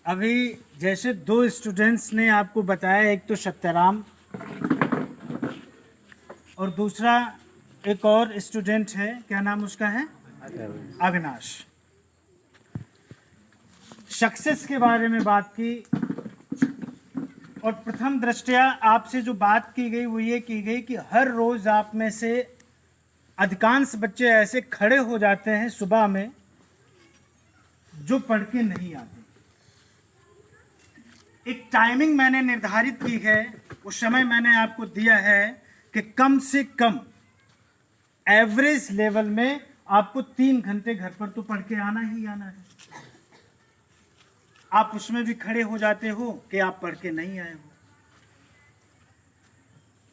अभी जैसे दो स्टूडेंट्स ने आपको बताया, एक तो सत्यराम और दूसरा एक और स्टूडेंट है, क्या नाम उसका है? अविनाश। सक्सेस के बारे में बात की और प्रथम दृष्टया आपसे जो बात की गई वो ये की गई कि हर रोज आप में से अधिकांश बच्चे ऐसे खड़े हो जाते हैं सुबह में जो पढ़ के नहीं आते। एक टाइमिंग मैंने निर्धारित की है, उस समय मैंने आपको दिया है कि कम से कम एवरेज लेवल में आपको 3 घंटे घर पर तो पढ़ के आना ही आना है। आप उसमें भी खड़े हो जाते हो कि आप पढ़ के नहीं आए हो।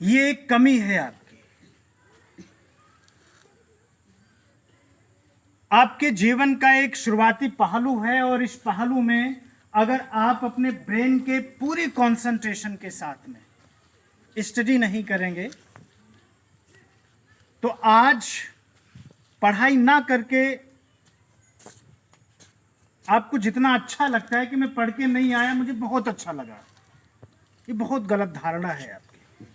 ये एक कमी है आपके जीवन का एक शुरुआती पहलू है, और इस पहलू में अगर आप अपने ब्रेन के पूरी कंसंट्रेशन के साथ में स्टडी नहीं करेंगे तो आज पढ़ाई ना करके आपको जितना अच्छा लगता है कि मैं पढ़ के नहीं आया, मुझे बहुत अच्छा लगा, ये बहुत गलत धारणा है आपकी।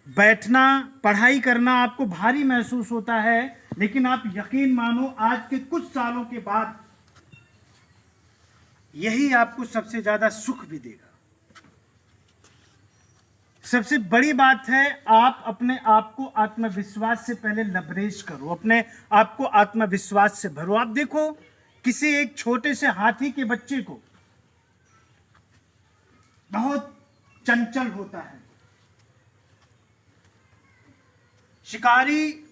बैठना, पढ़ाई करना आपको भारी महसूस होता है, लेकिन आप यकीन मानो आज के कुछ सालों के बाद यही आपको सबसे ज्यादा सुख भी देगा। सबसे बड़ी बात है, आप अपने आप को आत्मविश्वास से पहले लबरेज करो, अपने आप को आत्मविश्वास से भरो। आप देखो, किसी एक छोटे से हाथी के बच्चे को बहुत चंचल होता है, शिकारी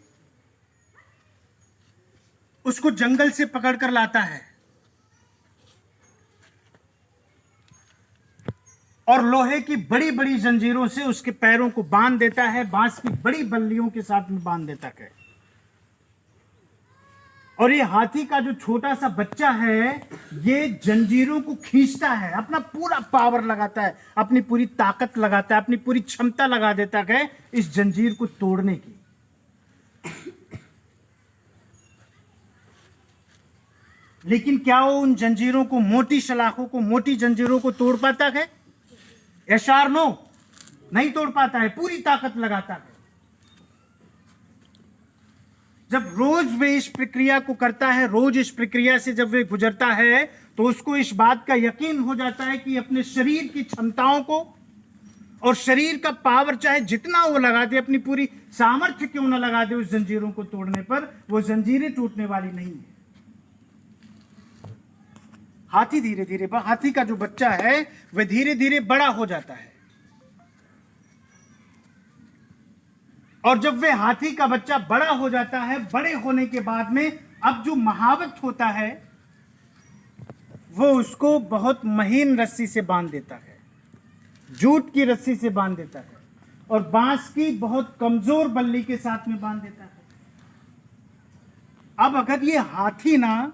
उसको जंगल से पकड़कर लाता है और लोहे की बड़ी बड़ी जंजीरों से उसके पैरों को बांध देता है, बांस की बड़ी बल्लियों के साथ में बांध देता है। और ये हाथी का जो छोटा सा बच्चा है, ये जंजीरों को खींचता है, अपना पूरा पावर लगाता है, अपनी पूरी ताकत लगाता है, अपनी पूरी क्षमता लगा देता है इस जंजीर को तोड़ने की। लेकिन क्या वो उन जंजीरों को, मोटी सलाखों को, मोटी जंजीरों को तोड़ पाता है? यस और नो? नहीं तोड़ पाता है, पूरी ताकत लगाता है। जब रोज वे इस प्रक्रिया को करता है, रोज इस प्रक्रिया से जब वे गुजरता है, तो उसको इस बात का यकीन हो जाता है कि अपने शरीर की क्षमताओं को और शरीर का पावर चाहे जितना वो लगा दे, अपनी पूरी सामर्थ्य क्यों ना लगा दे उस जंजीरों को तोड़ने पर, वो जंजीरें टूटने वाली नहीं है। हाथी धीरे धीरे, हाथी का जो बच्चा है वह धीरे धीरे बड़ा हो जाता है, और जब वे हाथी का बच्चा बड़ा हो जाता है, बड़े होने के बाद में अब जो महावत होता है वो उसको बहुत महीन रस्सी से बांध देता है, जूट की रस्सी से बांध देता है, और बांस की बहुत कमजोर बल्ली के साथ में बांध देता है। अब अगर ये हाथी ना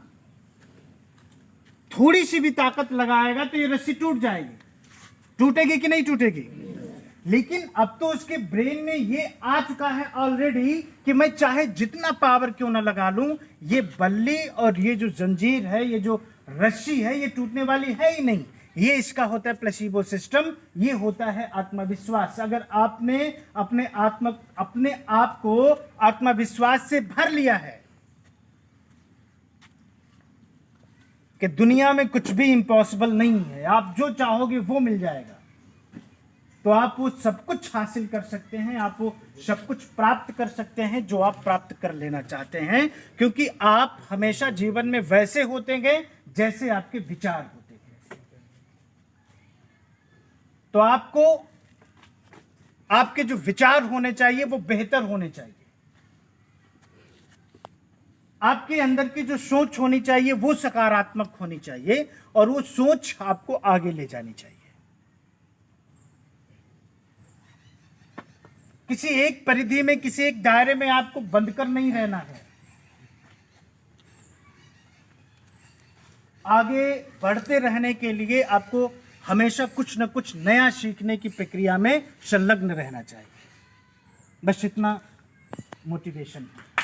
थोड़ी सी भी ताकत लगाएगा तो ये रस्सी टूट जाएगी। टूटेगी कि नहीं टूटेगी? लेकिन अब तो उसके ब्रेन में ये आ चुका है ऑलरेडी कि मैं चाहे जितना पावर क्यों ना लगा लूं, ये बल्ली और ये जो जंजीर है, ये जो रस्सी है, ये टूटने वाली है ही नहीं। ये इसका होता है प्लेसिबो सिस्टम, ये होता है आत्मविश्वास। अगर आपने अपने आप को आत्मविश्वास से भर लिया है कि दुनिया में कुछ भी इम्पॉसिबल नहीं है, आप जो चाहोगे वो मिल जाएगा, तो आप वो सब कुछ हासिल कर सकते हैं, आप वो सब कुछ प्राप्त कर सकते हैं जो आप प्राप्त कर लेना चाहते हैं, क्योंकि आप हमेशा जीवन में वैसे होते हैं जैसे आपके विचार होते हैं। तो आपको आपके जो विचार होने चाहिए वो बेहतर होने चाहिए, आपके अंदर की जो सोच होनी चाहिए वो सकारात्मक होनी चाहिए, और वो सोच आपको आगे ले जानी चाहिए। किसी एक परिधि में, किसी एक दायरे में आपको बंद कर नहीं रहना है। आगे बढ़ते रहने के लिए आपको हमेशा कुछ न कुछ नया सीखने की प्रक्रिया में संलग्न रहना चाहिए। बस इतना मोटिवेशन है।